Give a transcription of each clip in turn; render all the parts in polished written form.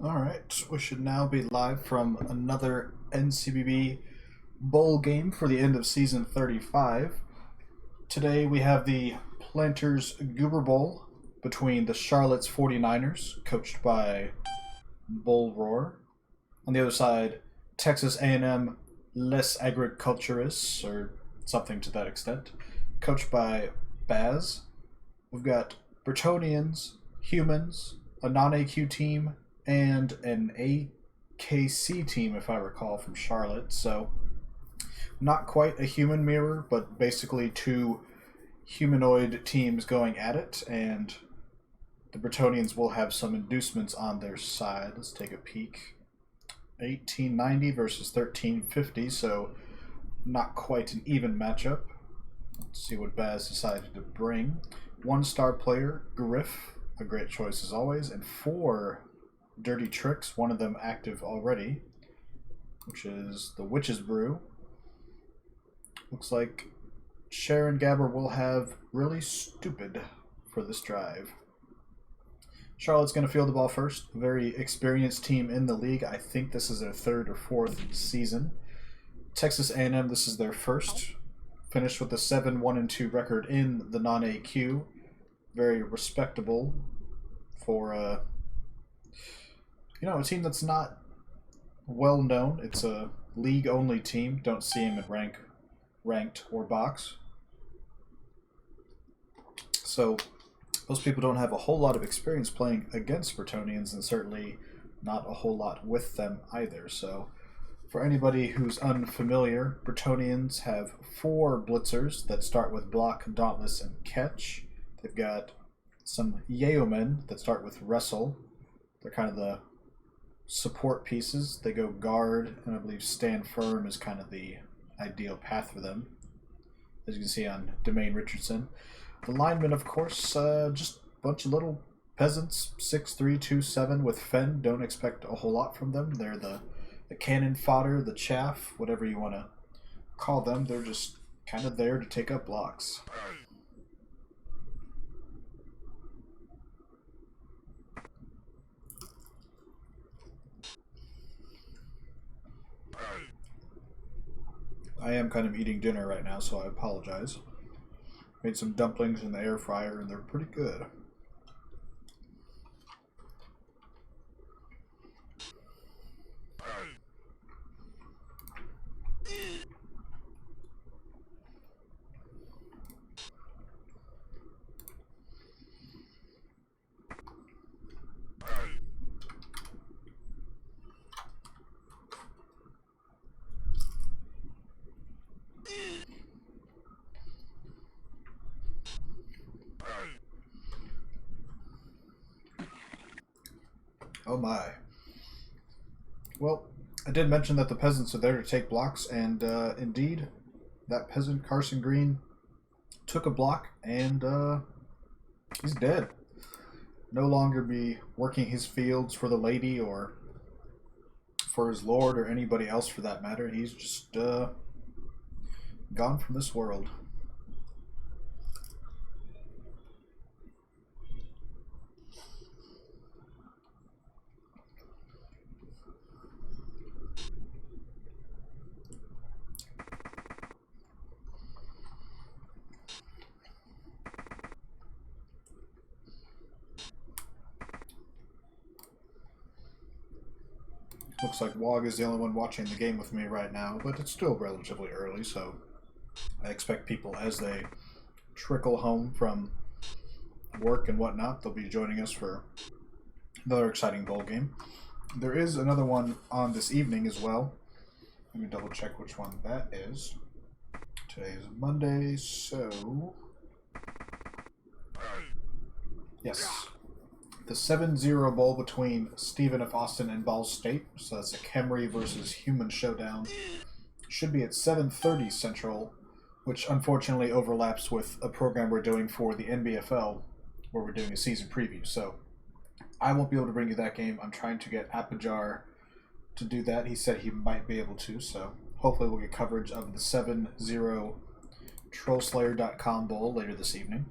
Alright, we should now be live from another NCBB bowl game for the end of season 35. Today we have the Planters Goober Bowl between the Charlotte's 49ers, coached by Bull Roar. On the other side, Texas A&M Les Agriculteurs, or something to that extent, coached by Baz. We've got Bretonnians, Humans, a NonAQ team, and an AKC team, if I recall, from Charlotte. So, not quite a human mirror, but basically two humanoid teams going at it, and the Bretonnians will have some inducements on their side. Let's take a peek. 1890 versus 1350, so not quite an even matchup. Let's see what Baz decided to bring. One-star player, Griff, a great choice as always, and four dirty tricks, one of them active already, which is the Witch's Brew. Looks like Sharon Gabber will have really stupid for this drive. Charlotte's going to field the ball first. Very experienced team in the league. I think this is their third or fourth season. Texas A&M, this is their first. Finished with a 7-1-2 record in the non-AQ. Very respectable for a team that's not well known. It's a league-only team. Don't see him in ranked or box. So most people don't have a whole lot of experience playing against Bretonnians, and certainly not a whole lot with them either. So for anybody who's unfamiliar, Bretonnians have four blitzers that start with block, dauntless, and catch. They've got some yeomen that start with wrestle. They're kind of the support pieces. They go guard, and I believe stand firm is kind of the ideal path for them, as you can see on Domain Richardson. The linemen, of course, just a bunch of little peasants, 6'3", 2'7", with Fen. Don't expect a whole lot from them. They're the cannon fodder, the chaff, whatever you want to call them. They're just kind of there to take up blocks. I am kind of eating dinner right now, so I apologize. Made some dumplings in the air fryer, and they're pretty good. Oh my. Well, I did mention that the peasants are there to take blocks, and indeed, that peasant, Carson Green, took a block, and he's dead. No longer be working his fields for the lady or for his lord or anybody else for that matter. He's just gone from this world. Looks like Wog is the only one watching the game with me right now, but it's still relatively early, so I expect people as they trickle home from work and whatnot, they'll be joining us for another exciting bowl game. There is another one on this evening as well. Let me double check which one that is. Today is Monday, so yes. The 7-0 bowl between Stephen F. Austin and Ball State. So that's a Kemry versus Human showdown. Should be at 7:30 Central, which unfortunately overlaps with a program we're doing for the NBFL, where we're doing a season preview. So I won't be able to bring you that game. I'm trying to get Apajar to do that. He said he might be able to, so hopefully we'll get coverage of the 7-0 TrollSlayer.com bowl later this evening.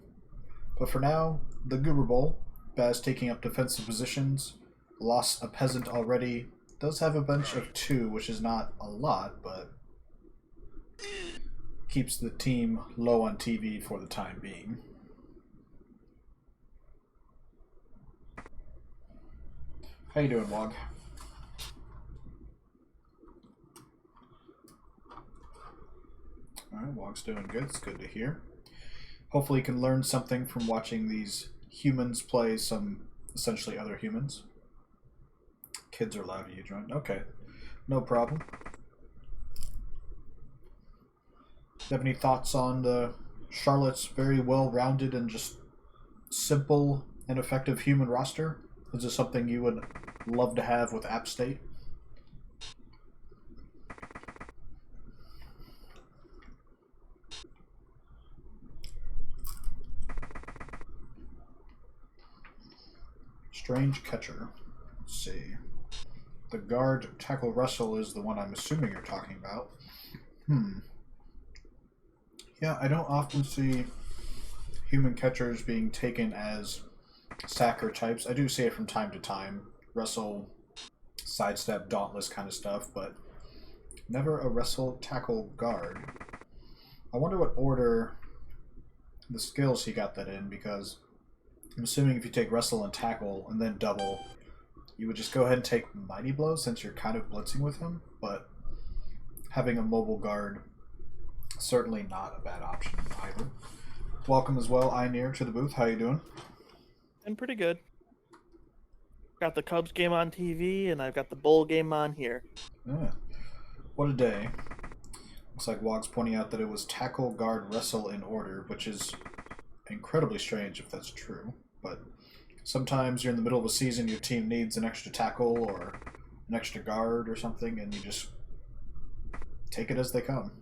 But for now, the Goober Bowl. Baz taking up defensive positions. lost a peasant already. Does have a bench of 2, which is not a lot, but keeps the team low on TV for the time being. How you doing, Wog? Alright, Wog's doing good. It's good to hear. Hopefully you can learn something from watching these humans play some essentially other humans. Kids are loud. You joined. Okay, no problem. Do you have any thoughts on the Charlotte's very well-rounded and just simple and effective human roster? Is this something you would love to have with App State? Strange catcher. Let's see. The guard tackle wrestle is the one I'm assuming you're talking about. Yeah, I don't often see human catchers being taken as sacker types. I do see it from time to time. Wrestle, sidestep, dauntless kind of stuff, but never a wrestle tackle guard. I wonder what order the skills he got that in, because I'm assuming if you take wrestle and tackle and then double, you would just go ahead and take mighty blow since you're kind of blitzing with him, but having a mobile guard, certainly not a bad option either. Welcome as well, Einir, to the booth. How you doing? I'm pretty good. Got the Cubs game on TV, and I've got the bowl game on here. Yeah. What a day. Looks like Wog's pointing out that it was tackle, guard, wrestle in order, which is incredibly strange if that's true. But sometimes you're in the middle of a season, your team needs an extra tackle or an extra guard or something, and you just take it as they come.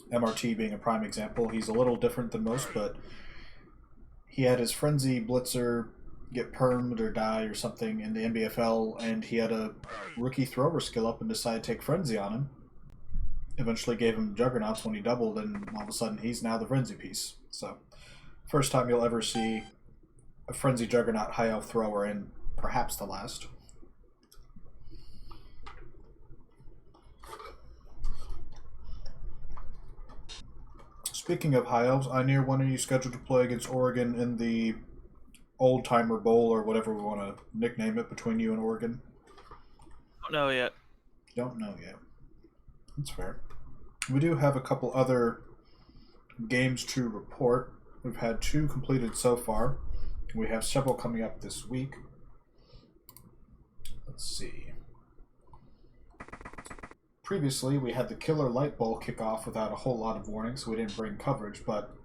MRT being a prime example. He's a little different than most, but he had his frenzy blitzer get permed or die or something in the NBFL, and he had a rookie thrower skill up and decided to take frenzy on him. Eventually gave him juggernauts when he doubled, and all of a sudden he's now the frenzy piece. So, first time you'll ever see a frenzy juggernaut high elf thrower, and perhaps the last. Speaking of high elves, Einir, when are you scheduled to play against Oregon in the Old Timer Bowl, or whatever we want to nickname it, between you and Oregon? Don't know yet. Don't know yet. That's fair. We do have a couple other games to report. We've had 2 completed so far. We have several coming up this week. Let's see. Previously, we had the Killer Light Bowl kick off without a whole lot of warning, so we didn't bring coverage, but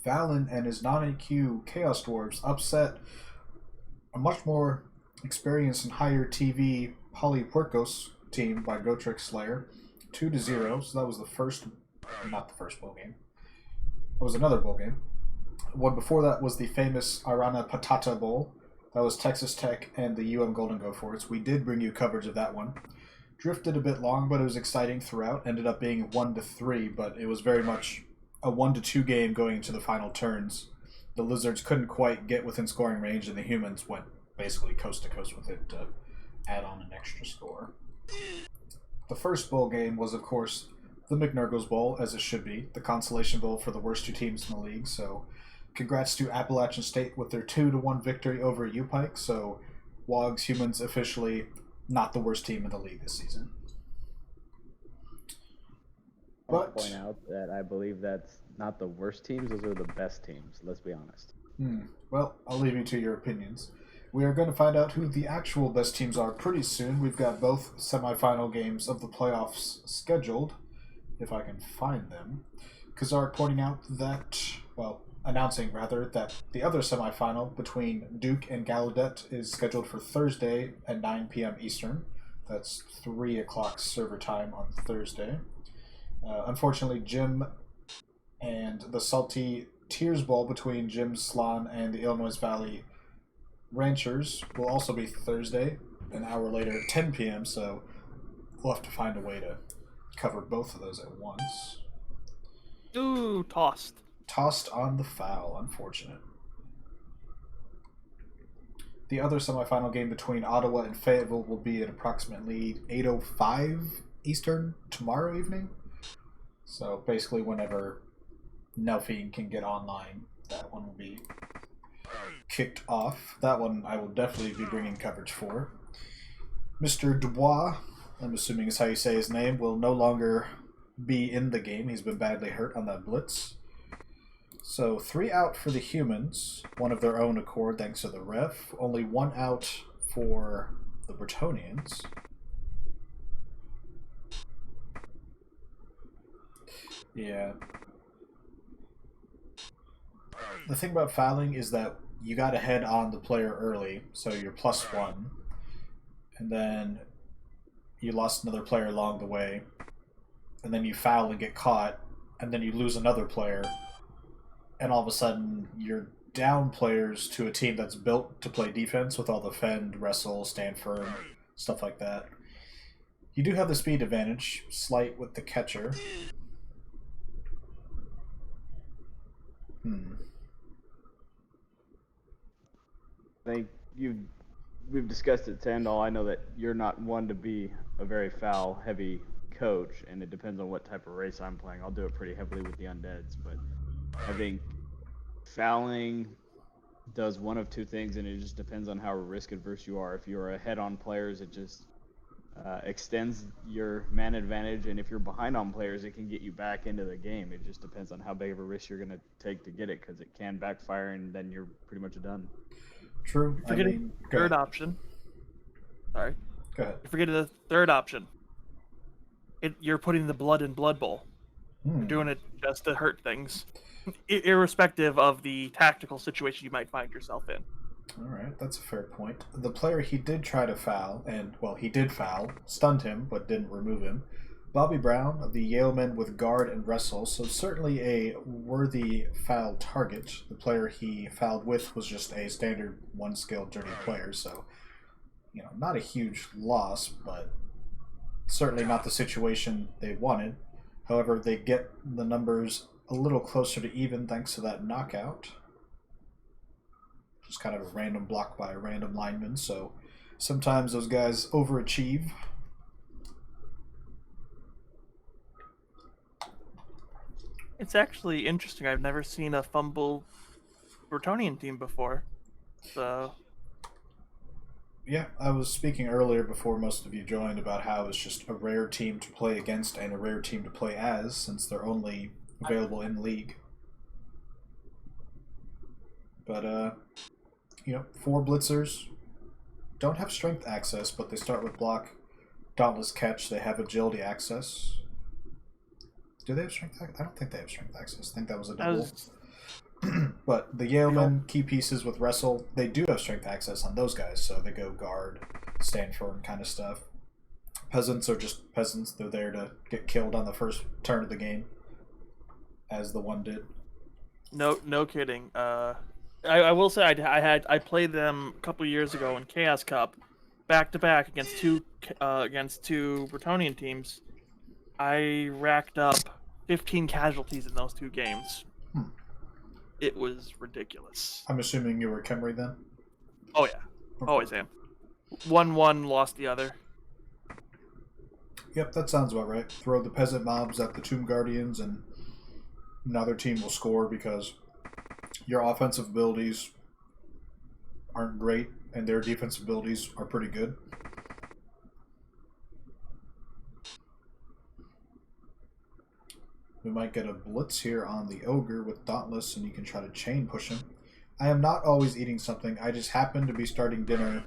Fallon and his NonAQ Chaos Dwarves upset a much more experienced and higher TV Polypuercos team by Gotrek Slayer, 2-0. So that was the first, not the first bowl game. It was another bowl game. One before that was the famous Arana Patata Bowl. That was Texas Tech and the Golden Gophers. We did bring you coverage of that one. Drifted a bit long, but it was exciting throughout. Ended up being 1-3, but it was very much a 1-2 game going into the final turns. The Lizards couldn't quite get within scoring range, and the Humans went basically coast to coast with it to add on an extra score. The first bowl game was, of course, the McNurgles Bowl, as it should be, the consolation bowl for the worst 2 teams in the league. So, congrats to Appalachian State with their 2-1 victory over U-Pike. So, Wog's Humans officially not the worst team in the league this season. I'll point out that I believe that's not the worst teams; those are the best teams. Let's be honest. Well, I'll leave you to your opinions. We are going to find out who the actual best teams are pretty soon. We've got both semifinal games of the playoffs scheduled, if I can find them. Kazark pointing out that, well, announcing rather, that the other semifinal between Duke and Gallaudet is scheduled for Thursday at 9 p.m. Eastern. That's 3 o'clock server time on Thursday. Unfortunately, Jim and the Salty Tears Bowl between Jim Slan and the Illinois Valley Ranchers will also be Thursday, an hour later at 10 p.m., so we'll have to find a way to cover both of those at once. Ooh, tossed. Tossed on the foul, unfortunate. the other semifinal game between Ottawa and Fayetteville will be at approximately 8:05 Eastern tomorrow evening. So basically whenever Nelfine can get online, that one will be kicked off. That one I will definitely be bringing coverage for. Mr. Dubois, I'm assuming is how you say his name, will no longer be in the game. He's been badly hurt on that blitz. So 3 out for the humans, one of their own accord thanks to the ref. Only 1 out for the Bretonnians. Yeah. The thing about fouling is that you got to head on the player early, so you're +1. And then you lost another player along the way. And then you foul and get caught, and then you lose another player. And all of a sudden, you're down players to a team that's built to play defense with all the fend, wrestle, stand firm, stuff like that. You do have the speed advantage, slight with the catcher. I think we've discussed it to end all. I know that you're not one to be a very foul-heavy coach, and it depends on what type of race I'm playing. I'll do it pretty heavily with the undeads, but I think fouling does one of two things, and it just depends on how risk adverse you are. If you're ahead on players, it just extends your man advantage, and if you're behind on players, it can get you back into the game. It just depends on how big of a risk you're going to take to get it, because it can backfire, and then you're pretty much done. True. You're forgetting the third option. Sorry. Go ahead. You're forgetting the third option. You're putting the blood in Blood Bowl. You're doing it just to hurt things, irrespective of the tactical situation you might find yourself in. All right, that's a fair point. The player he did try to foul, and, well, he did foul, stunned him, but didn't remove him. Bobby Brown of the Yalemen with guard and wrestle, so certainly a worthy foul target. The player he fouled with was just a standard one-skill dirty player, so, you know, not a huge loss, but certainly not the situation they wanted. However, they get the numbers a little closer to even thanks to that knockout. Just kind of a random block by a random lineman, so sometimes those guys overachieve. It's actually interesting. I've never seen a FUMMBL Bretonnian team before. So yeah, I was speaking earlier before most of you joined about how it's just a rare team to play against and a rare team to play as, since they're only available in league. But, you know, 4 blitzers don't have strength access, but they start with block, dauntless catch. They have agility access. Do they have strength access? I don't think they have strength access. I think that was a double. But the Yalemen, key pieces with wrestle, they do have strength access on those guys, so they go guard, stand firm kind of stuff. Peasants are just peasants. They're there to get killed on the first turn of the game, as the one did. No kidding. I will say I played them a couple years ago in Chaos Cup, back to back against two Bretonnian teams. I racked up 15 casualties in those 2 games. It was ridiculous. I'm assuming you were Kemry then? Oh yeah, always am. 1-1 lost the other. Yep, that sounds about right. Throw the peasant mobs at the Tomb Guardians and another team will score because your offensive abilities aren't great and their defensive abilities are pretty good. We might get a blitz here on the Ogre with Dauntless, and you can try to chain push him. I am not always eating something. I just happen to be starting dinner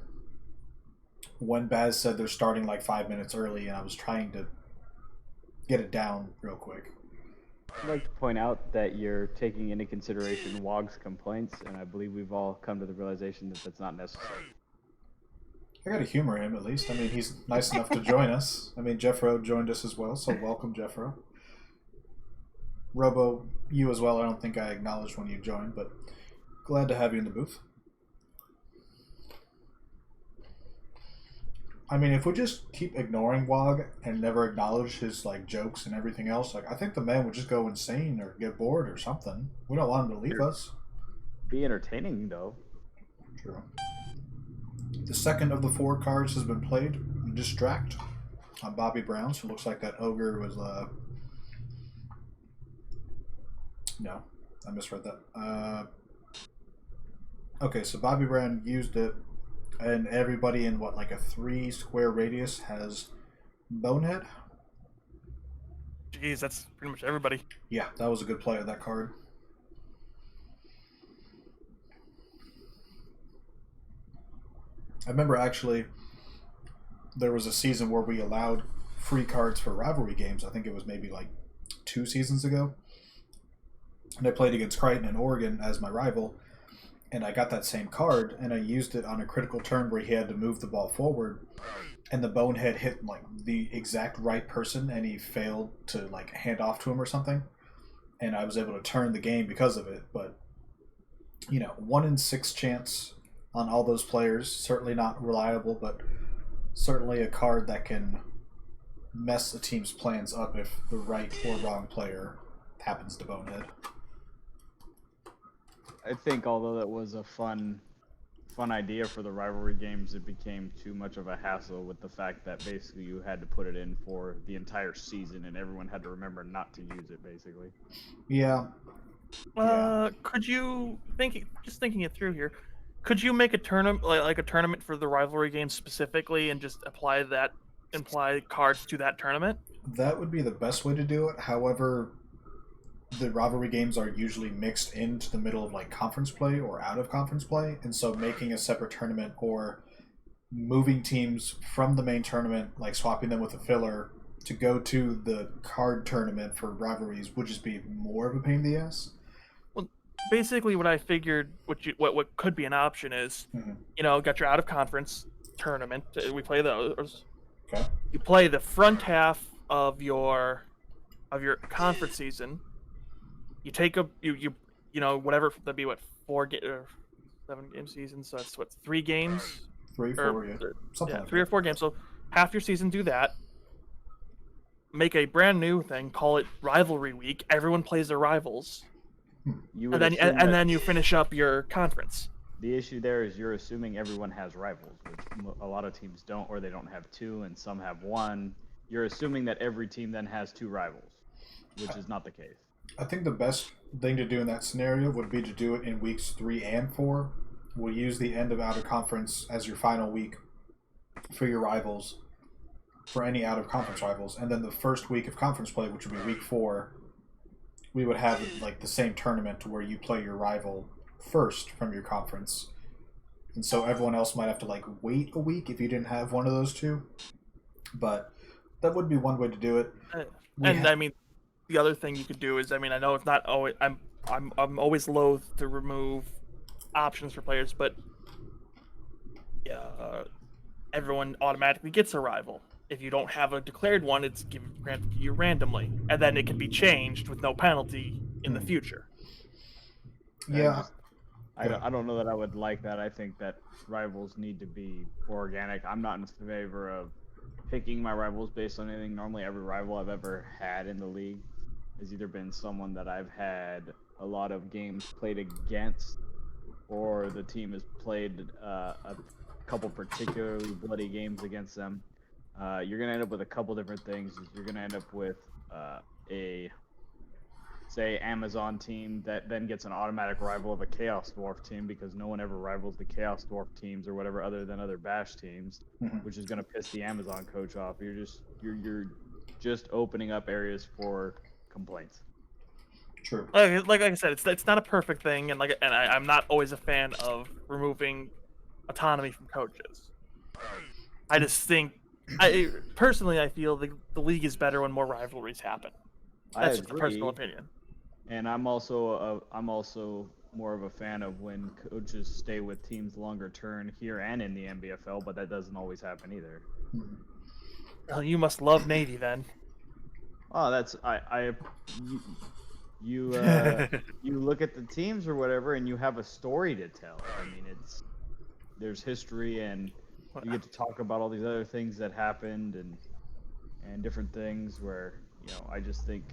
when Baz said they're starting like 5 minutes early, and I was trying to get it down real quick. I'd like to point out that you're taking into consideration WOG's complaints, and I believe we've all come to the realization that that's not necessary. I gotta humor him at least. I mean, he's nice enough to join us. I mean, Jeffro joined us as well, so welcome, Jeffro. Robo, you as well. I don't think I acknowledged when you joined, but glad to have you in the booth. I mean, if we just keep ignoring WOG and never acknowledge his like jokes and everything else, like I think the man would just go insane or get bored or something. We don't want him to leave us. Be entertaining though. True. The second of the 4 cards has been played. Distract on Bobby Brown. So it looks like that ogre was no, I misread that. Okay, so Bobby Brown used it, and everybody in what, like a 3 square radius has Bonehead. Jeez, that's pretty much everybody. Yeah, that was a good play of that card. I remember actually there was a season where we allowed free cards for rivalry games. I think it was maybe like 2 seasons ago. And I played against Crichton and Oregon as my rival, and I got that same card, and I used it on a critical turn where he had to move the ball forward, and the Bonehead hit like the exact right person, and he failed to like hand off to him or something, and I was able to turn the game because of it. But 1 in 6 chance on all those players, certainly not reliable, but certainly a card that can mess a team's plans up if the right or wrong player happens to Bonehead. I think although that was a fun idea for the rivalry games, it became too much of a hassle with the fact that basically you had to put it in for the entire season and everyone had to remember not to use it, basically. Yeah. Could you just thinking it through here? Could you make a tournament like a tournament for the rivalry game specifically, and just apply cards to that tournament? That would be the best way to do it. However, the rivalry games are usually mixed into the middle of like conference play or out of conference play, and so making a separate tournament or moving teams from the main tournament, like swapping them with a filler to go to the card tournament for rivalries, would just be more of a pain in the ass. Well, basically, what I figured, what could be an option is, got your out of conference tournament. We play those. Okay. You play the front half of your conference season. You take whatever that'd be 7-game season, so that's 3 games. 3, 4, yeah. Something like 3 or 4 games. So half your season, do that. Make a brand new thing, call it Rivalry Week. Everyone plays their rivals, and then you finish up your conference. The issue there is you're assuming everyone has rivals, which a lot of teams don't, or they don't have 2, and some have 1. You're assuming that every team then has 2 rivals, which is not the case. I think the best thing to do in that scenario would be to do it in weeks 3 and 4. We'll use the end of out of conference as your final week for your rivals, for any out of conference rivals, and then the first week of conference play, which would be week 4, we would have like the same tournament where you play your rival first from your conference, and so everyone else might have to like wait a week if you didn't have one of those 2. But that would be one way to do it. I mean, the other thing you could do is, I know it's not always. I'm always loath to remove options for players, but everyone automatically gets a rival. If you don't have a declared one, it's granted to you randomly, and then it can be changed with no penalty in the future. Yeah. I don't know that I would like that. I think that rivals need to be organic. I'm not in favor of picking my rivals based on anything. Normally, every rival I've ever had in the league has either been someone that I've had a lot of games played against, or the team has played a couple particularly bloody games against them. You're going to end up with a couple different things. You're going to end up with a, say, Amazon team that then gets an automatic rival of a Chaos Dwarf team because no one ever rivals the Chaos Dwarf teams or whatever other than other Bash teams, which is going to piss the Amazon coach off. You're just opening up areas for complaints. True. Like I said, it's not a perfect thing, and I'm not always a fan of removing autonomy from coaches. I just think, I feel the league is better when more rivalries happen. That's just a personal opinion. And I'm also more of a fan of when coaches stay with teams longer term here and in the NBFL, but that doesn't always happen either. Well, you must love Navy then. Oh, that's you look at the teams or whatever, and you have a story to tell. I mean, there's history, and you get to talk about all these other things that happened and different things where, I just think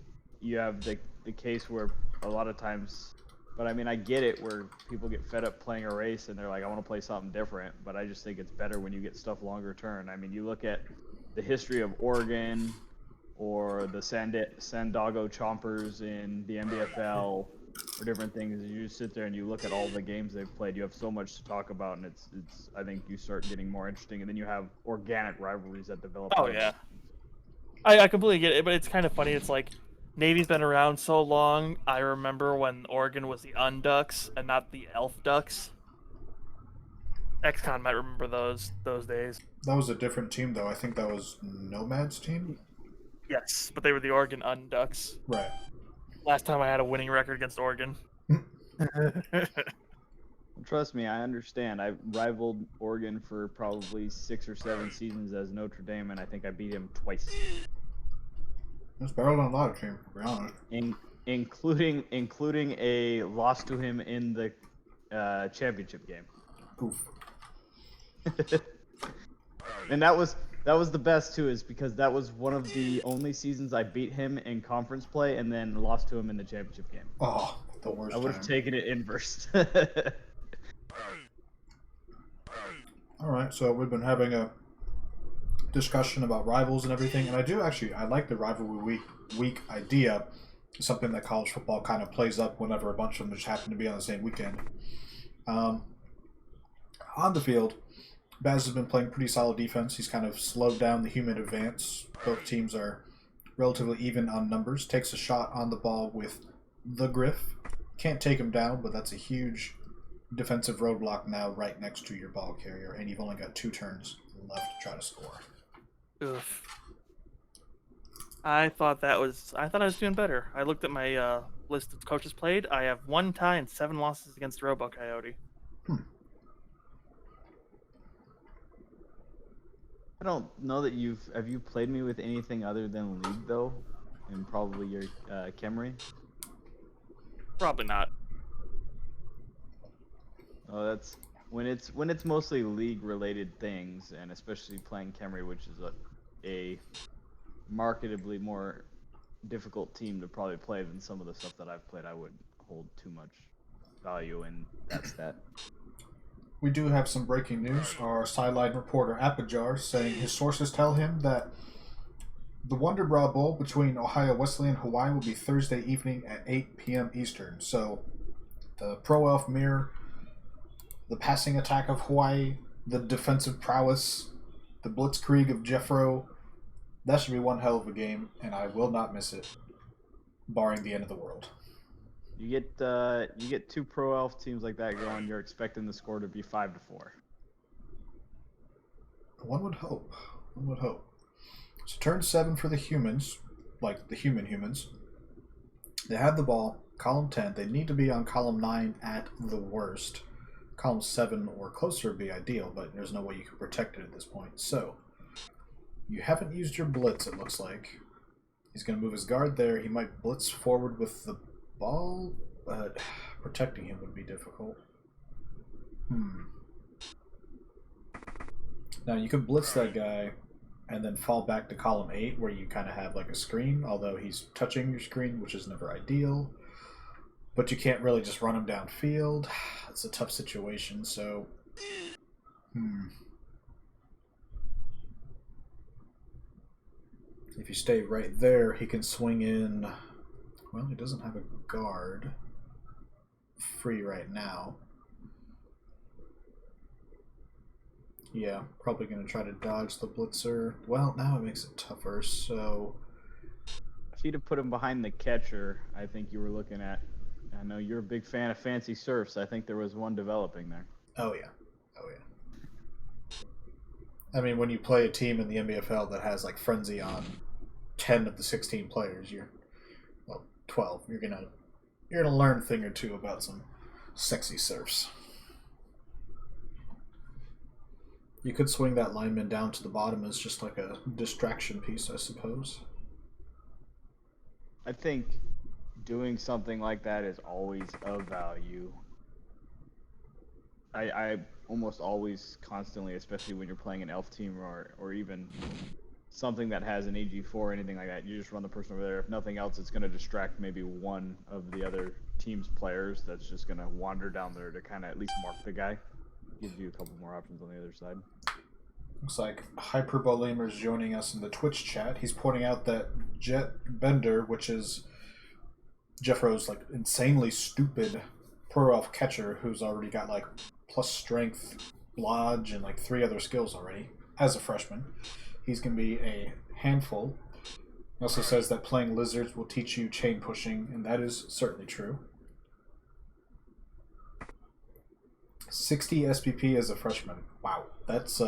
you have the case where a lot of times But I mean, I get it where people get fed up playing a race and they're like, I want to play something different. But I just think it's better when you get stuff longer term. I mean, you look at the history of Oregon or the Sandago Chompers in the NBFL or different things. You just sit there and you look at all the games they've played. You have so much to talk about, and it's. I think you start getting more interesting, and then you have organic rivalries that develop. Oh yeah, I completely get it, but it's kind of funny. It's like Navy's been around so long. I remember when Oregon was the Unducks and not the Elf Ducks. XCon might remember those days. That was a different team, though. I think that was Nomad's team. Yes, but they were the Oregon Unducks. Right. Last time I had a winning record against Oregon. Trust me, I understand. I rivaled Oregon for probably 6 or 7 seasons as Notre Dame, and I think I beat him twice. It's better than a lot of teams, to be honest. Including a loss to him in the championship game. Oof. And that was the best too, is because that was one of the only seasons I beat him in conference play and then lost to him in the championship game. Oh, the worst. I would have taken it inverse. All right, so we've been having a discussion about rivals and everything, and I like the rivalry week idea. It's something that college football kind of plays up whenever a bunch of them just happen to be on the same weekend. On the field, Baz has been playing pretty solid defense. He's kind of slowed down the human advance. Both teams are relatively even on numbers. Takes a shot on the ball with the Griff. Can't take him down, but that's a huge defensive roadblock now right next to your ball carrier, and you've only got 2 turns left to try to score. Oof. I thought I was doing better. I looked at my list of coaches played. I have 1 tie and 7 losses against Robo Coyote. I don't know that have you played me with anything other than League though, and probably your Camry. Probably not. Oh, that's when it's mostly League related things, and especially playing Camry, which is a marketably more difficult team to probably play than some of the stuff that I've played. I wouldn't hold too much value in that stat. We do have some breaking news. Our sideline reporter, Apajar, saying his sources tell him that the Wonder Bra Bowl between Ohio Wesleyan and Hawaii will be Thursday evening at 8 p.m. Eastern. So the Pro Elf mirror, the passing attack of Hawaii, the defensive prowess, the blitzkrieg of Jeffro, that should be one hell of a game, and I will not miss it, barring the end of the world. You get 2 Pro Elf teams like that going, you're expecting the score to be 5-4. One would hope. So turn 7 for the humans, like the humans. They have the ball, column 10. They need to be on column 9 at the worst. Column 7 or closer would be ideal, but there's no way you can protect it at this point. So you haven't used your blitz, it looks like. He's going to move his guard there. He might blitz forward with the ball, but protecting him would be difficult. Now you could blitz that guy and then fall back to column 8 where you kind of have like a screen, although he's touching your screen, which is never ideal. But you can't really just run him downfield. It's a tough situation, so if you stay right there, he can swing in. Well, he doesn't have a guard free right now. Yeah, probably going to try to dodge the blitzer. Well, now it makes it tougher, so... If you'd have put him behind the catcher, I think you were looking at... I know you're a big fan of fancy surfs. I think there was one developing there. Oh, yeah. I mean, when you play a team in the NBFL that has, like, Frenzy on 10 of the 16 players, 12, you're gonna learn a thing or two about some sexy surfs. You could swing that lineman down to the bottom as just like a distraction piece, I suppose. I think doing something like that is always of value. I almost always constantly, especially when you're playing an elf team or even something that has an AG4 or anything like that. You just run the person over there. If nothing else, it's going to distract maybe one of the other team's players that's just going to wander down there to kind of at least mark the guy. Gives you a couple more options on the other side. Looks like Hyperbolemer's joining us in the Twitch chat. He's pointing out that Jet Bender, which is Jeffro's like insanely stupid pro elf catcher who's already got like plus strength, lodge, and like 3 other skills already as a freshman. He's going to be a handful. He also says that playing lizards will teach you chain pushing, and that is certainly true. 60 SPP as a freshman. Wow, that's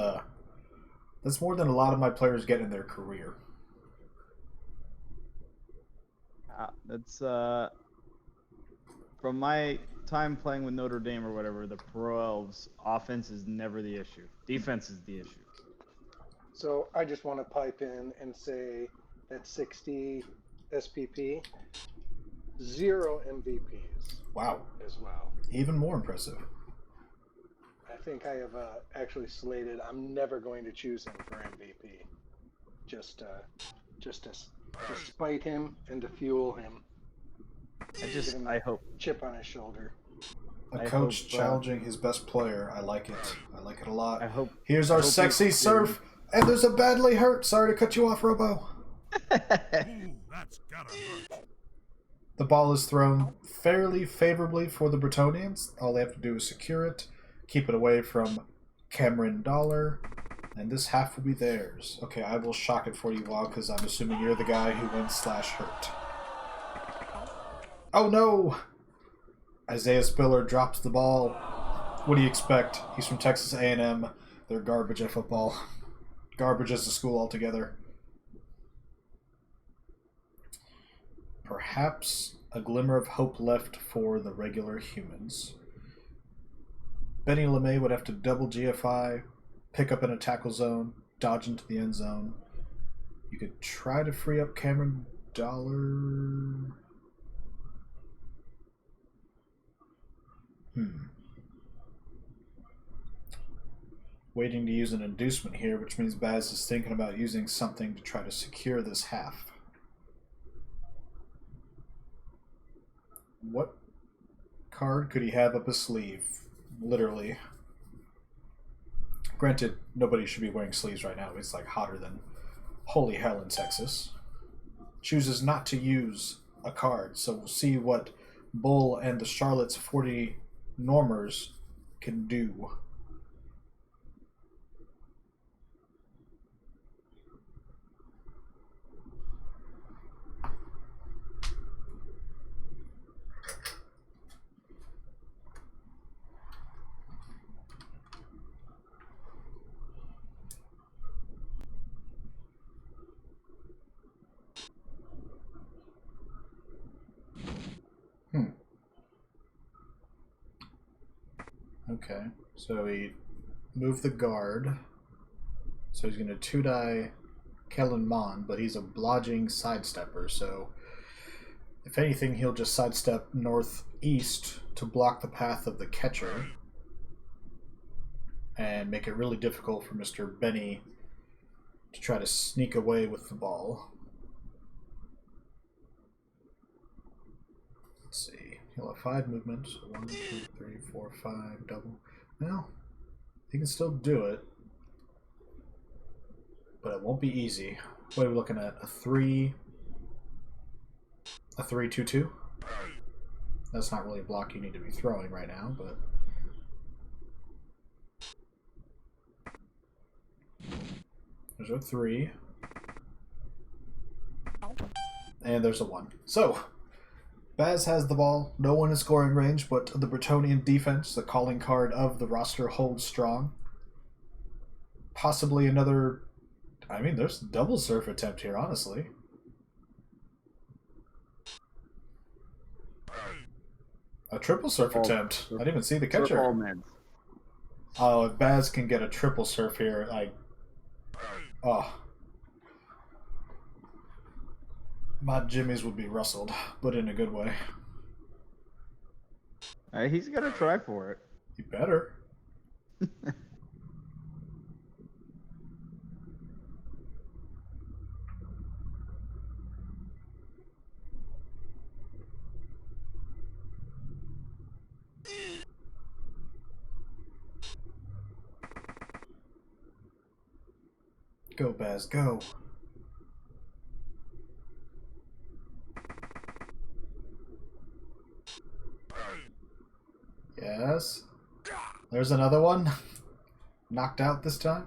more than a lot of my players get in their career. That's from my time playing with Notre Dame or whatever, the Pro Elves offense is never the issue. Defense is the issue. So I just want to pipe in and say that 60 SPP, 0 MVPs. Wow. As well. Even more impressive. I think I have actually slated. I'm never going to choose him for MVP. Just to spite him and to fuel him. I hope chip on his shoulder. A coach challenging his best player. I like it. I like it a lot. Here's our sexy surf, and there's a badly hurt. Sorry to cut you off, Robo. That's gotta hurt. The ball is thrown fairly favorably for the Bretonnians. All they have to do is secure it, keep it away from Cameron Dollar, and this half will be theirs. Okay, I will shock it for you all because I'm assuming you're the guy who went /hurt. Oh no! Isaiah Spiller drops the ball. What do you expect? He's from Texas A&M. They're garbage at football. Garbage as a school altogether. Perhaps a glimmer of hope left for the regular humans. Benny LeMay would have to double GFI, pick up in a tackle zone, dodge into the end zone. You could try to free up Cameron Dollar. Waiting to use an inducement here, which means Baz is thinking about using something to try to secure this half. What card could he have up his sleeve? Literally. Granted, nobody should be wearing sleeves right now. It's like hotter than holy hell in Texas. Chooses not to use a card, so we'll see what Bull and the Charlotte's 40 normers can do. Okay, so he moved the guard. So he's going to 2-die Kellen Mond, but he's a blodging sidestepper, so if anything, he'll just sidestep northeast to block the path of the catcher and make it really difficult for Mr. Benny to try to sneak away with the ball. Let's see. He'll have 5 movements. 1, 2, 3, 4, 5, double. Well, he can still do it, but it won't be easy. What are we looking at? A 3, 2, 2? That's not really a block you need to be throwing right now, but there's a 3. And there's a 1. So, Baz has the ball. No one in scoring range, but the Bretonian defense, the calling card of the roster, holds strong. Possibly another... I mean, there's a double surf attempt here, honestly. A triple surf attempt. I didn't even see the catcher. Oh, if Baz can get a triple surf here, oh. My jimmies would be rustled, but in a good way. He's got to try for it. You better. Go, Baz, go. Yes. There's another one. Knocked out this time.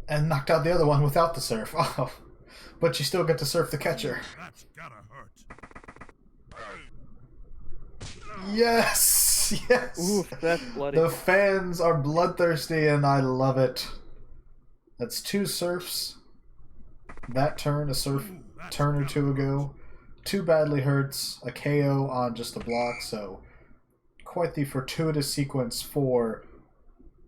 And knocked out the other one without the surf. Oh. But you still get to surf the catcher. That's gotta hurt. Yes! Yes! Oof, that's bloody. The fans are bloodthirsty and I love it. That's 2 surfs. That turn, a surf turn or 2 ago. 2 badly hurts, a KO on just a block, so quite the fortuitous sequence for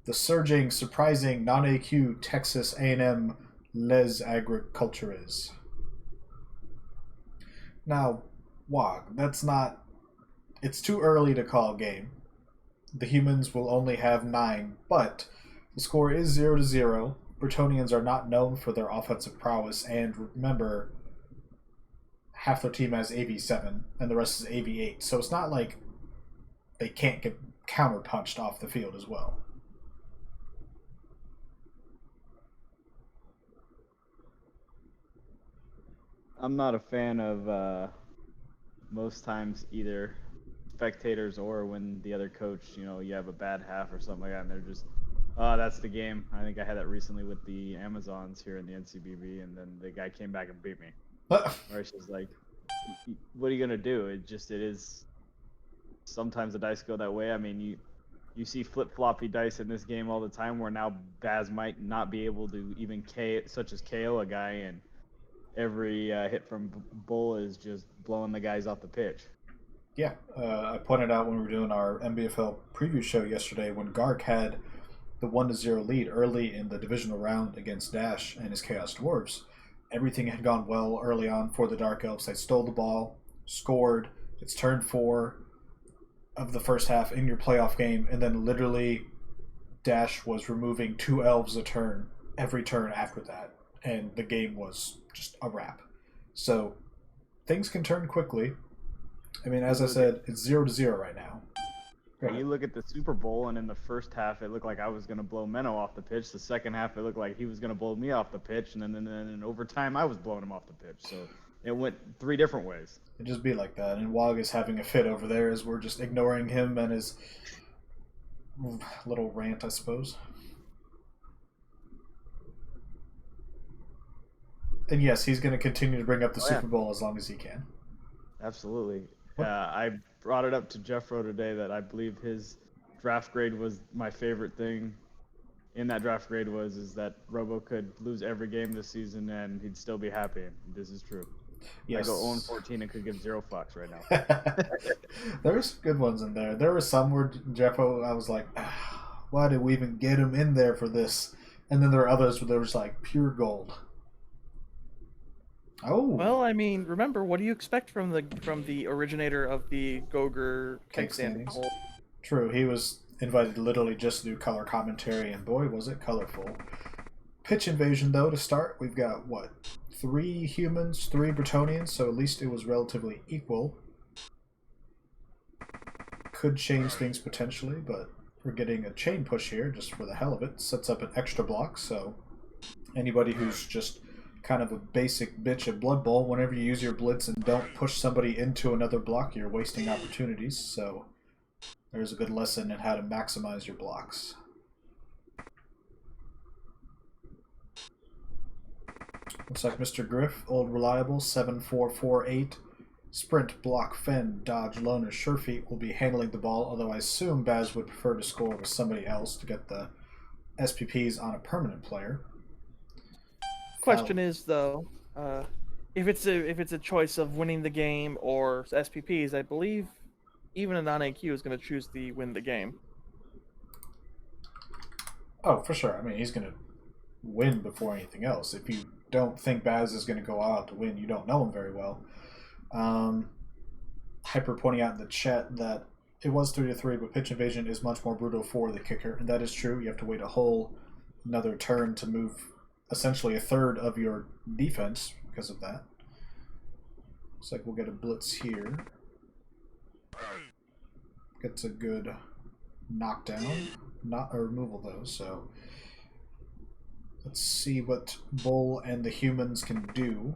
the surging, surprising, NonAQ Texas A&M Les Agriculteurs. Now, Wog, that's not... It's too early to call a game. The humans will only have 9, but the score is 0-0. Bretonnians are not known for their offensive prowess, and remember, half their team has AV7, and the rest is AV8, so it's not like they can't get counter-punched off the field as well. I'm not a fan of most times either spectators or when the other coach, you know, you have a bad half or something like that, and they're just, oh, that's the game. I think I had that recently with the Amazons here in the NCBB, and then the guy came back and beat me. Or it's just like, what are you gonna do? It is. Sometimes the dice go that way. I mean, you see flip-floppy dice in this game all the time, where now Baz might not be able to even KO a guy, and every hit from Bull is just blowing the guys off the pitch. Yeah, I pointed out when we were doing our MBFL preview show yesterday when Gark had the 1-0 lead early in the divisional round against Dash and his Chaos Dwarves. Everything had gone well early on for the Dark Elves. They stole the ball, scored. It's turn 4 of the first half in your playoff game, and then literally Dash was removing 2 elves a turn every turn after that, and the game was just a wrap. So things can turn quickly. I mean, as I said, it's 0-0 right now. And you look at the Super Bowl, and in the first half, it looked like I was going to blow Menno off the pitch. The second half, it looked like he was going to blow me off the pitch. And then in overtime, I was blowing him off the pitch. So it went 3 different ways. It'd just be like that. And Wog is having a fit over there as we're just ignoring him and his little rant, I suppose. And yes, he's going to continue to bring up the Super Bowl as long as he can. Absolutely. I brought it up to Jeffro today that I believe his draft grade was my favorite thing in that draft grade is that Robo could lose every game this season and he'd still be happy. This is true. Yes. I go 0-14 and could give 0 fucks right now. There were some good ones in there. There were some where Jeffro, I was like, why did we even get him in there for this? And then there were others where there was like pure gold. Oh. Well, I mean, remember, what do you expect from the originator of the Goober Cake standings? True, he was invited literally just to do color commentary, and boy, was it colorful. Pitch invasion, though, to start. We've got, what, 3 humans, 3 Bretonnians, so at least it was relatively equal. Could change things potentially, but we're getting a chain push here just for the hell of it. Sets up an extra block, so anybody who's just kind of a basic bitch at Blood Bowl, whenever you use your blitz and don't push somebody into another block, you're wasting opportunities, so there's a good lesson in how to maximize your blocks. Looks like Mr. Griff, old reliable, 7-4-4-8. Sprint, block, fend, dodge, loner, surefeet will be handling the ball, although I assume Baz would prefer to score with somebody else to get the SPPs on a permanent player. Question is, though, if it's a choice of winning the game or SPPs, I believe even a NonAQ is going to choose the win the game. Oh, for sure. I mean, he's going to win before anything else. If you don't think Baz is going to go out to win, you don't know him very well. Hyper pointing out in the chat that it was 3-3, but pitch invasion is much more brutal for the kicker, and that is true. You have to wait a whole another turn to move essentially a third of your defense because of that. Looks like we'll get a blitz here. Gets a good knockdown, not a removal though, so let's see what Bull and the humans can do.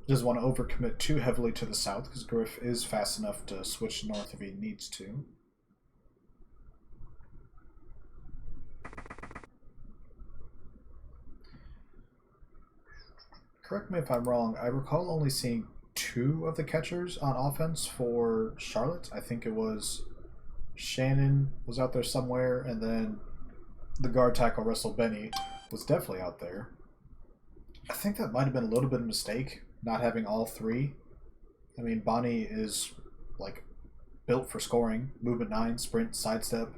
Doesn't want to overcommit too heavily to the south because Griff is fast enough to switch north if he needs to. Correct me if I'm wrong, I recall only seeing 2 of the catchers on offense for Charlotte. I think it was Shannon was out there somewhere, and then the guard tackle Russell Benny was definitely out there. I think that might have been a little bit of a mistake, not having all 3. I mean, Bonnie is like built for scoring, movement 9, sprint, sidestep.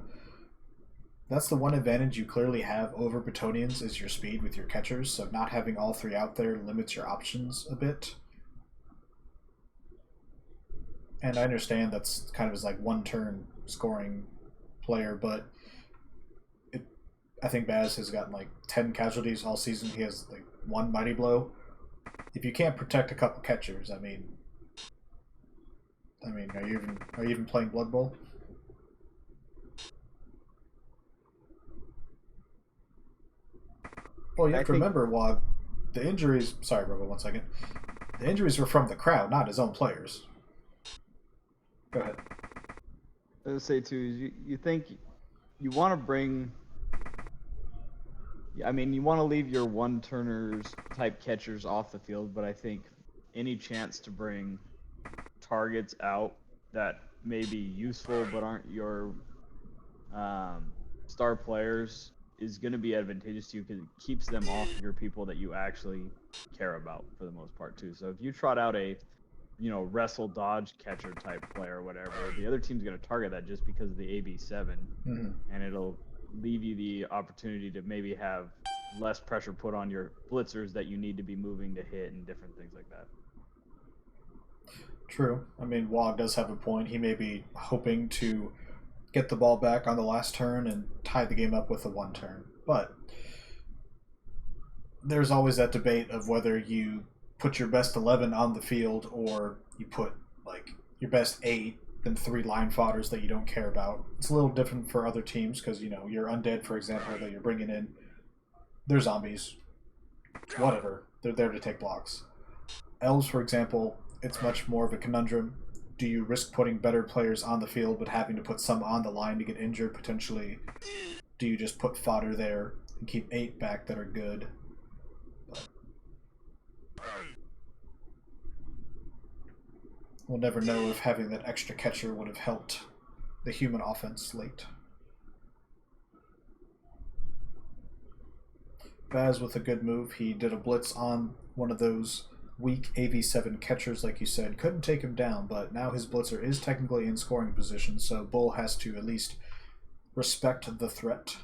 That's the one advantage you clearly have over Bretonnians is your speed with your catchers, so not having all 3 out there limits your options a bit. And I understand that's kind of his like one-turn scoring player, but I think Baz has gotten like 10 casualties all season. He has like 1 mighty blow. If you can't protect a couple catchers, I mean, are you even playing Blood Bowl? Well, you have to remember, Wog, the injuries... Sorry, Robo, 1 second. The injuries were from the crowd, not his own players. Go ahead. I was going to say, too, is you think you want to bring... I mean, you want to leave your one-turners type catchers off the field, but I think any chance to bring targets out that may be useful but aren't your star players is going to be advantageous to you because it keeps them off your people that you actually care about for the most part too. So if you trot out a, wrestle dodge catcher type player or whatever, the other team's going to target that just because of the AB7, and it'll leave you the opportunity to maybe have less pressure put on your blitzers that you need to be moving to hit and different things like that. True. I mean, Wog does have a point. He may be hoping to get the ball back on the last turn and tie the game up with a 1 turn. But there's always that debate of whether you put your best 11 on the field or you put like your best 8 and 3 line fodders that you don't care about. It's a little different for other teams because, your undead, for example, that you're bringing in, they're zombies. Whatever. They're there to take blocks. Elves, for example, it's much more of a conundrum. Do you risk putting better players on the field but having to put some on the line to get injured potentially? Do you just put fodder there and keep 8 back that are good? We'll never know if having that extra catcher would have helped the human offense late. Baz with a good move. He did a blitz on one of those weak AV7 catchers, like you said. Couldn't take him down, but now his blitzer is technically in scoring position, so Bull has to at least respect the threat.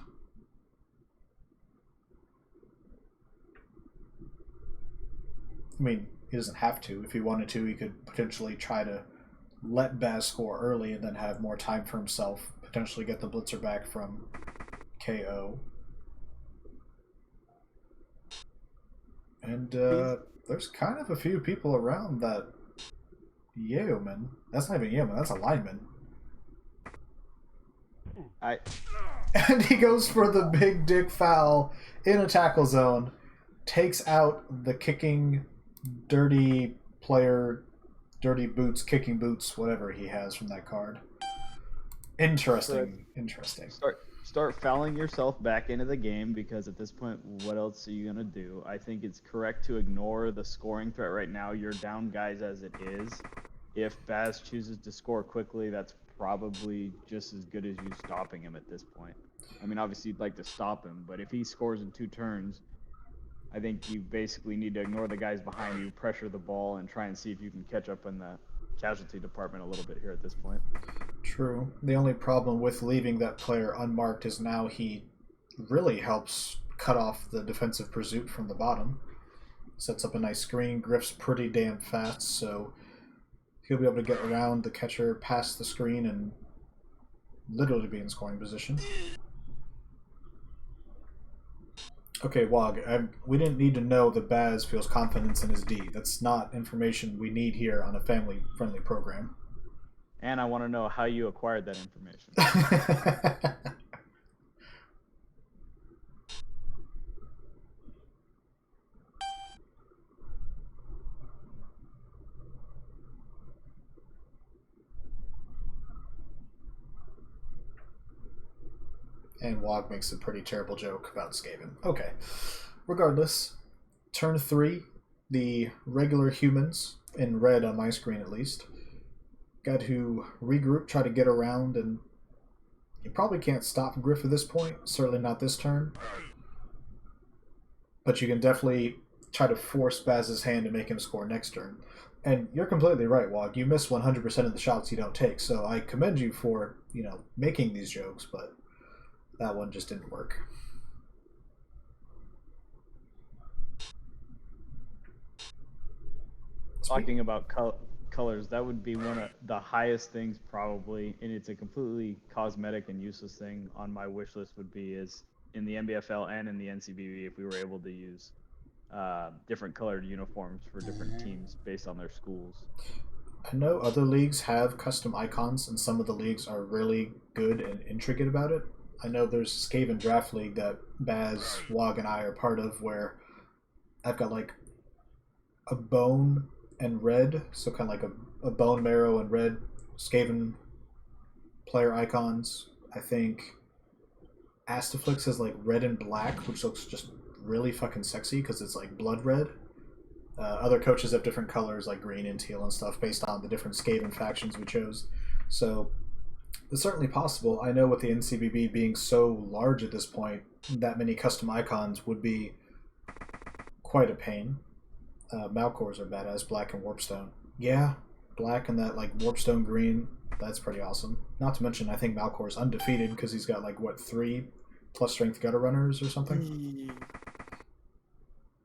I mean, he doesn't have to. If he wanted to, he could potentially try to let Baz score early and then have more time for himself, potentially get the blitzer back from KO. And there's kind of a few people around that Yeoman. That's not even Yeoman, that's a lineman. And he goes for the big dick foul in a tackle zone, takes out the kicking dirty player, dirty boots, kicking boots, whatever he has from that card. Interesting. Start fouling yourself back into the game because at this point, what else are you going to do? I think it's correct to ignore the scoring threat right now. You're down guys as it is. If Baz chooses to score quickly, that's probably just as good as you stopping him at this point. I mean, obviously you'd like to stop him, but if he scores in 2 turns, I think you basically need to ignore the guys behind you, pressure the ball, and try and see if you can catch up in the casualty department a little bit here at this point. True. The only problem with leaving that player unmarked is now he really helps cut off the defensive pursuit from the bottom. Sets up a nice screen. Griff's pretty damn fast, so he'll be able to get around the catcher, past the screen, and literally be in scoring position. Okay, Wog, we didn't need to know that Baz feels confidence in his D. That's not information we need here on a family-friendly program. And I want to know how you acquired that information. And Wog makes a pretty terrible joke about Skaven. Okay. Regardless, turn 3, the regular humans, in red on my screen at least, got to regroup, try to get around, and you probably can't stop Griff at this point, certainly not this turn. But you can definitely try to force Baz's hand to make him score next turn. And you're completely right, Wog. You miss 100% of the shots you don't take, so I commend you for, making these jokes, but that one just didn't work. Talking about colors, that would be one of the highest things probably, and it's a completely cosmetic and useless thing on my wish list would be is in the NBFL and in the NCBB if we were able to use different colored uniforms for different teams based on their schools. I know other leagues have custom icons, and some of the leagues are really good and intricate about it. I know there's a Skaven Draft League that Baz, Wog, and I are part of where I've got like a bone and red, so kind of like a bone marrow and red Skaven player icons. I think Astaflix has like red and black, which looks just really fucking sexy because it's like blood red. Other coaches have different colors like green and teal and stuff based on the different Skaven factions we chose. So it's certainly possible. I know with the NCBB being so large at this point, that many custom icons would be quite a pain. Malcors are badass, black and warpstone. Yeah, black and that like warpstone green, that's pretty awesome. Not to mention, I think Malcor's undefeated because he's got like, 3 plus strength gutter runners or something?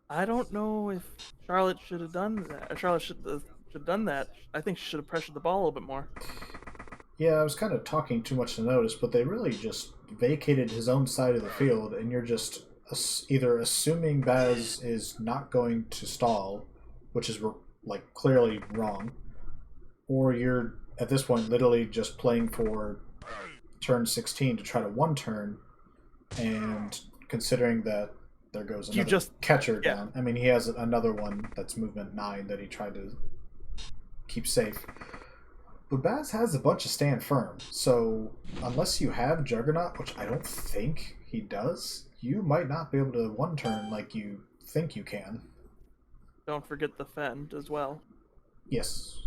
I don't know if Charlotte should have done that. Charlotte should have done that. I think she should have pressured the ball a little bit more. Yeah, I was kind of talking too much to notice, but they really just vacated his own side of the field, and you're just either assuming Baz is not going to stall, which is like clearly wrong, or you're at this point literally just playing for turn 16 to try to one turn, and considering that there goes another catcher down. I mean, he has another one that's movement 9 that he tried to keep safe. But Baz has a bunch of stand firm, so unless you have Juggernaut, which I don't think he does, you might not be able to one turn like you think you can. Don't forget the Fend as well. Yes.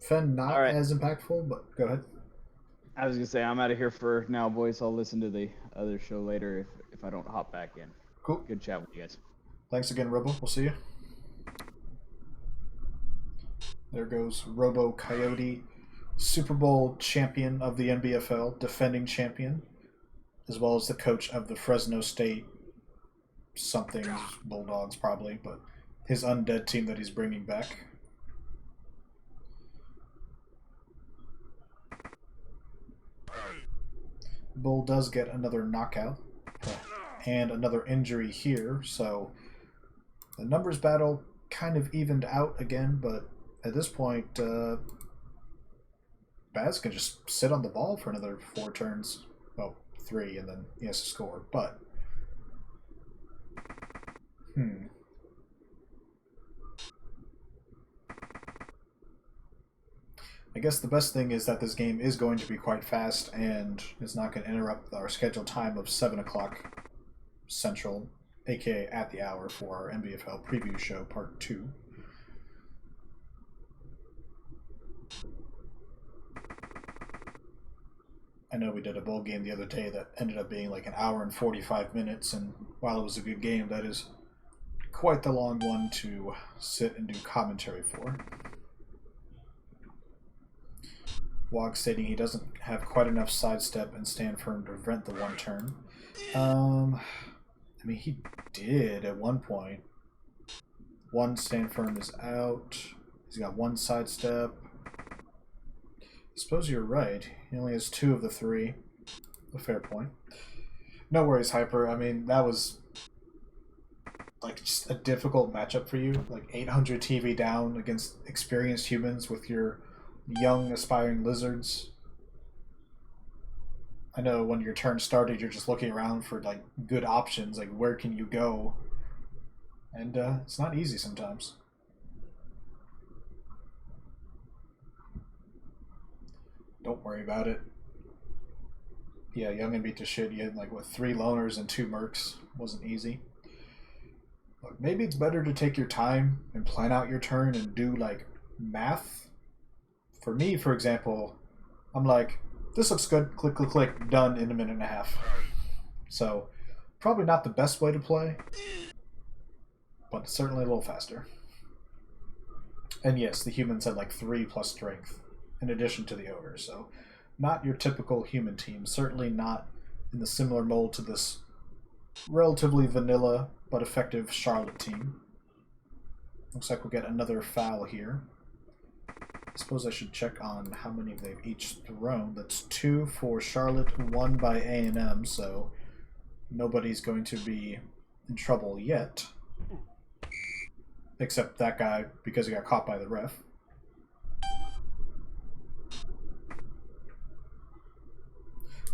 Fend not as impactful, but go ahead. I was going to say, I'm out of here for now, boys. I'll listen to the other show later if I don't hop back in. Cool. Good chat with you guys. Thanks again, Robo. We'll see you. There goes Robo Coyote, Super Bowl champion of the NBFL, defending champion, as well as the coach of the Fresno State something Bulldogs probably, but his undead team that he's bringing back. Bull does get another knockout and another injury here, so the numbers battle kind of evened out again, but at this point, Baz can just sit on the ball for another 4 turns. Well, 3, and then he has to score. But, I guess the best thing is that this game is going to be quite fast, and it's not going to interrupt our scheduled time of 7 o'clock Central, aka at the hour, for our NBFL preview show, part 2. I know we did a bowl game the other day that ended up being like an hour and 45 minutes, and while it was a good game, that is quite the long one to sit and do commentary for. Wog stating he doesn't have quite enough sidestep and stand firm to prevent the one turn. I mean, he did at one point. 1 stand firm is out. He's got 1 sidestep. I suppose you're right. He only has 2 of the 3. A fair point. No worries, Hyper. I mean, that was like just a difficult matchup for you. Like 800 TV down against experienced humans with your young aspiring lizards. I know when your turn started, you're just looking around for like good options, like where can you go, and it's not easy sometimes. Don't worry about it. Yeah, Youngin beat the shit. You had like what 3 loners and 2 mercs. Wasn't easy. Look, maybe it's better to take your time and plan out your turn and do like math. For me, for example, I'm like, this looks good, click, click, click, done in a minute and a half. So, probably not the best way to play, but certainly a little faster. And yes, the humans had like 3 plus strength, in addition to the ogre, so not your typical human team, certainly not in the similar mold to this relatively vanilla but effective Charlotte team. Looks like we'll get another foul here. I suppose I should check on how many they've each thrown. That's 2 for Charlotte, 1 by A&M, so nobody's going to be in trouble yet. Except that guy, because he got caught by the ref.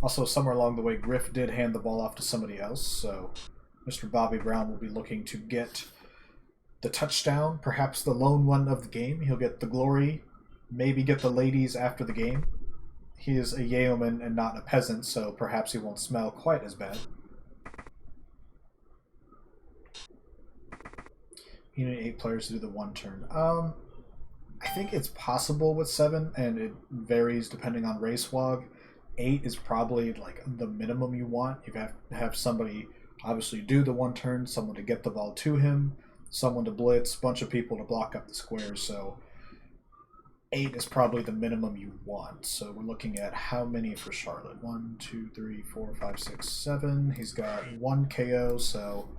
Also, somewhere along the way, Griff did hand the ball off to somebody else, so Mr. Bobby Brown will be looking to get the touchdown, perhaps the lone one of the game. He'll get the glory, maybe get the ladies after the game. He is a yeoman and not a peasant, so perhaps he won't smell quite as bad. You need 8 players to do the 1 turn. I think it's possible with 7, and it varies depending on race log. 8 is probably like the minimum you want. You have to have somebody obviously do the 1 turn, someone to get the ball to him, someone to blitz, bunch of people to block up the squares. So 8 is probably the minimum you want. So we're looking at how many for Charlotte? 1, 2, 3, 4, 5, 6, 7. He's got 1 KO, so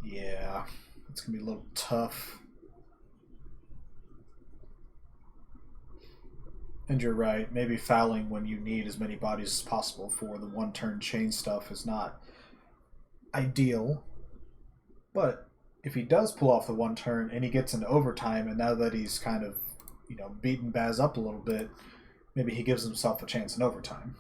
yeah, it's gonna be a little tough. And you're right, maybe fouling when you need as many bodies as possible for the 1 turn chain stuff is not ideal. But if he does pull off the 1 turn and he gets into overtime, and now that he's kind of, you know, beaten Baz up a little bit, maybe he gives himself a chance in overtime.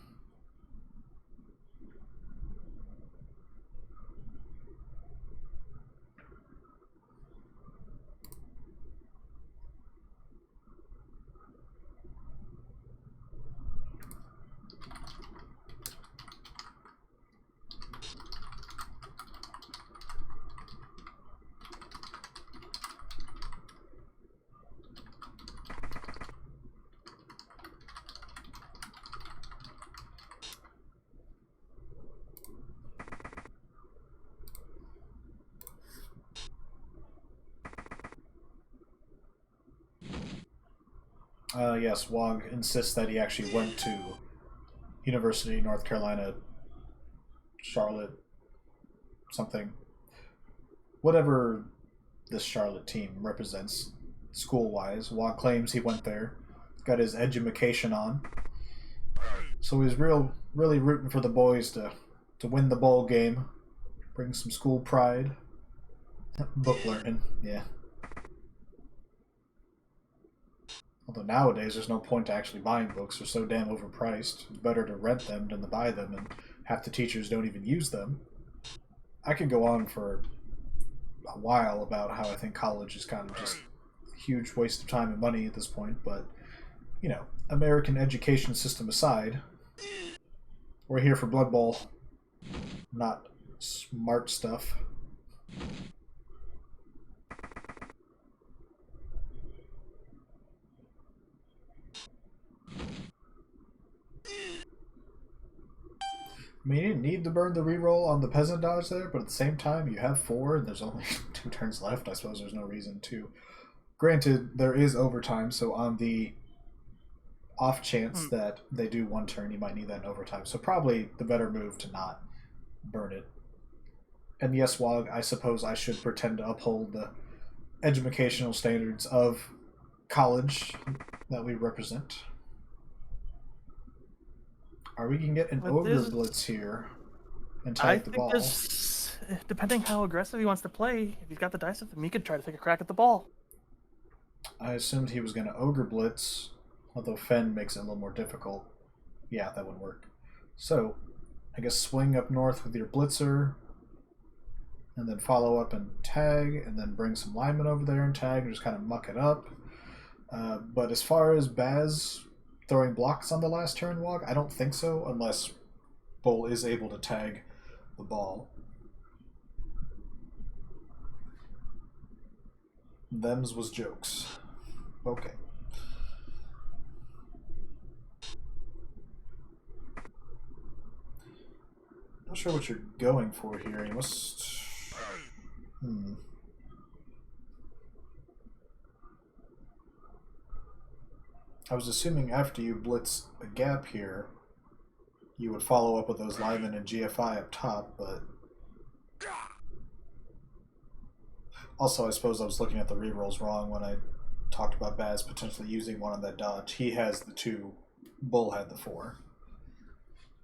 Yes, Wog insists that he actually went to University of North Carolina, Charlotte, something. Whatever this Charlotte team represents school-wise. Wog claims he went there, got his edumacation on. So he's really rooting for the boys to win the bowl game, bring some school pride. Book learning, yeah. Although nowadays there's no point to actually buying books, they're so damn overpriced. It's better to rent them than to buy them, and half the teachers don't even use them. I could go on for a while about how I think college is kind of just a huge waste of time and money at this point, but, you know, American education system aside, we're here for Blood Bowl, not smart stuff. I mean, you didn't need to burn the reroll on the peasant dodge there, but at the same time, you have 4, and there's only 2 turns left. I suppose there's no reason to. Granted, there is overtime, so on the off chance that they do 1 turn, you might need that in overtime. So probably the better move to not burn it. And yes, Wog, I suppose I should pretend to uphold the educational standards of college that we represent. Or we can get an ogre blitz here and tag the ball. Depending how aggressive he wants to play, if he's got the dice with him, he could try to take a crack at the ball. I assumed he was going to ogre blitz Although Fen makes it a little more difficult. Yeah, that wouldn't work. So, I guess swing up north with your blitzer, and then follow up and tag, and then bring some linemen over there and tag, and just kind of muck it up. But as far as Baz throwing blocks on the last turn walk, I don't think so, unless Bull is able to tag the ball. Them's was jokes. Okay. Not sure what you're going for here. You must... I was assuming after you blitz a gap here, you would follow up with those linemen and GFI up top, but... Also, I suppose I was looking at the rerolls wrong when I talked about Baz potentially using one on that dodge. He has the 2, Bull had the 4.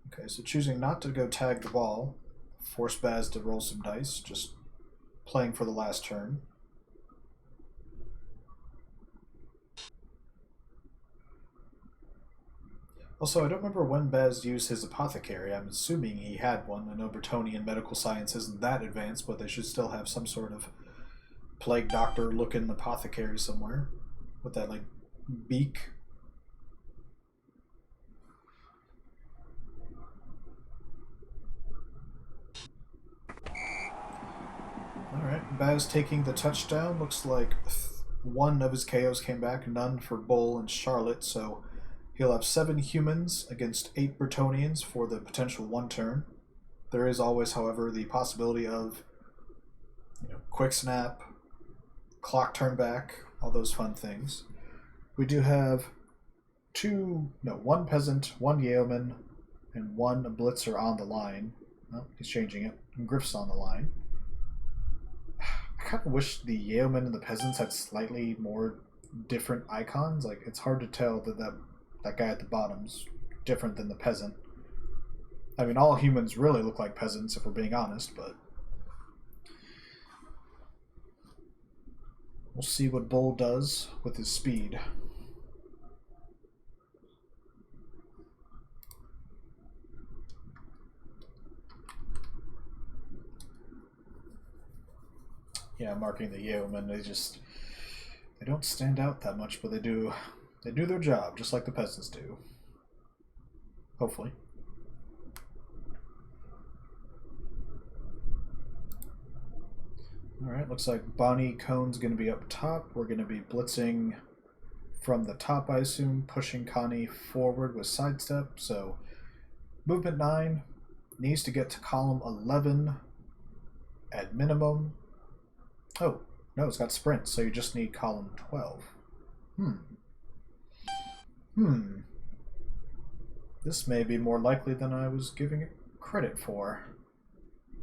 Okay, so choosing not to go tag the ball, force Baz to roll some dice, just playing for the last turn. Also, I don't remember when Baz used his apothecary. I'm assuming he had one. I know Bretonnian medical science isn't that advanced, but they should still have some sort of plague doctor-looking apothecary somewhere with that, like, beak. Alright, Baz taking the touchdown. Looks like 1 of his KOs came back, none for Bull and Charlotte, so he'll have 7 humans against 8 Bretonnians for the potential 1 turn. There is always, however, the possibility of, quick snap, clock turn back, all those fun things. We do have 1 peasant, 1 yeoman, and 1 blitzer on the line. Oh, he's changing it. And Griff's on the line. I kind of wish the yeomen and the peasants had slightly more different icons. Like, it's hard to tell that guy at the bottom's different than the peasant. I mean, all humans really look like peasants if we're being honest, but we'll see what Bull does with his speed. Yeah, marking the yeomen, they don't stand out that much, but they do their job, just like the peasants do. Hopefully. Alright, looks like Bonnie Cone's going to be up top. We're going to be blitzing from the top, I assume, pushing Connie forward with sidestep. So, movement 9 needs to get to column 11 at minimum. Oh, no, it's got sprint, so you just need column 12. This may be more likely than I was giving it credit for.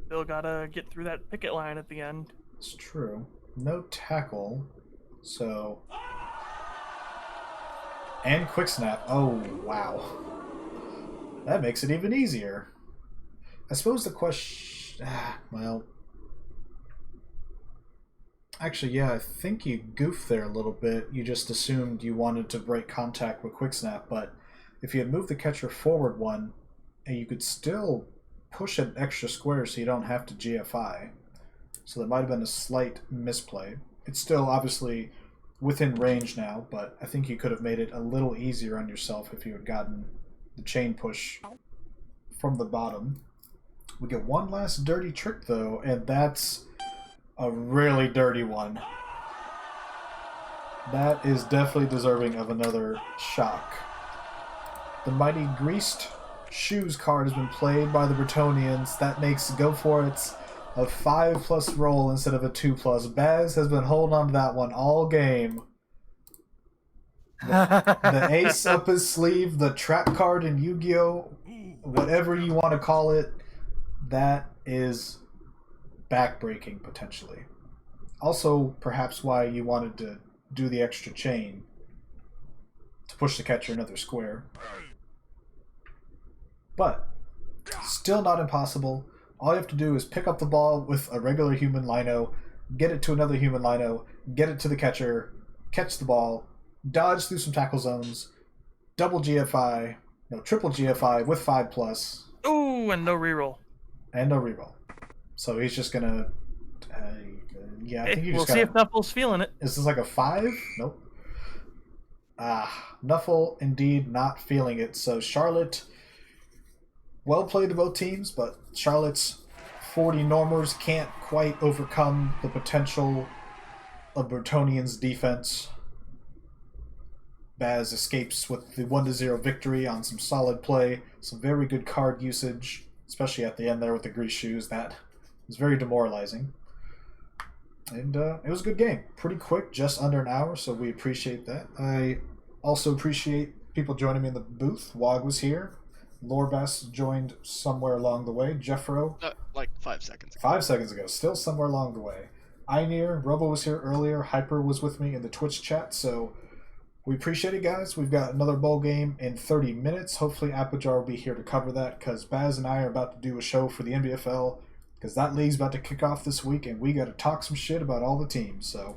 Still gotta get through that picket line at the end. It's true. No tackle, so... And quick snap. Oh, wow. That makes it even easier. I suppose the question... well... Actually, yeah, I think you goofed there a little bit. You just assumed you wanted to break contact with quick snap, but if you had moved the catcher forward 1, and you could still push an extra square so you don't have to GFI. So that might have been a slight misplay. It's still obviously within range now, but I think you could have made it a little easier on yourself if you had gotten the chain push from the bottom. We get one last dirty trick though, and that's a really dirty one. That is definitely deserving of another shock. The mighty Greased Shoes card has been played by the Bretonnians. That makes Go For It's a 5+ roll instead of a 2+. Baz has been holding on to that one all game. The ace up his sleeve, the trap card in Yu-Gi-Oh! Whatever you want to call it, that is backbreaking potentially. Also, perhaps why you wanted to do the extra chain to push the catcher another square. But still not impossible. All you have to do is pick up the ball with a regular human lino, get it to another human lino, get it to the catcher, catch the ball, dodge through some tackle zones, double GFI, no, triple GFI with 5+, Ooh, and no reroll. and no reroll. So he's just gonna, yeah, I think you We'll just see got. if Knuffle's feeling it. Is this like a 5? Nope. Knuffle indeed not feeling it. So Charlotte, well played to both teams, but Charlotte's 40 normers can't quite overcome the potential of Bretonnians' defense. Baz escapes with the 1-0 victory on some solid play, some very good card usage, especially at the end there with the grease shoes. That was very demoralizing. And it was a good game. Pretty quick, just under an hour, so we appreciate that. I also appreciate people joining me in the booth. Wog was here. Lorbas joined somewhere along the way. Jeffro. Like 5 seconds ago. 5 seconds ago. Still somewhere along the way. Einir, Robo was here earlier. Hyper was with me in the Twitch chat, so we appreciate it, guys. We've got another bowl game in 30 minutes. Hopefully Appajar will be here to cover that, because Baz and I are about to do a show for the NBFL, because that league's about to kick off this week, and we got to talk some shit about all the teams. So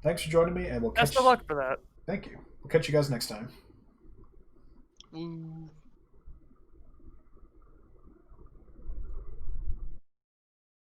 thanks for joining me, and we'll catch Best of luck for that. Thank you. We'll catch you guys next time. Ooh.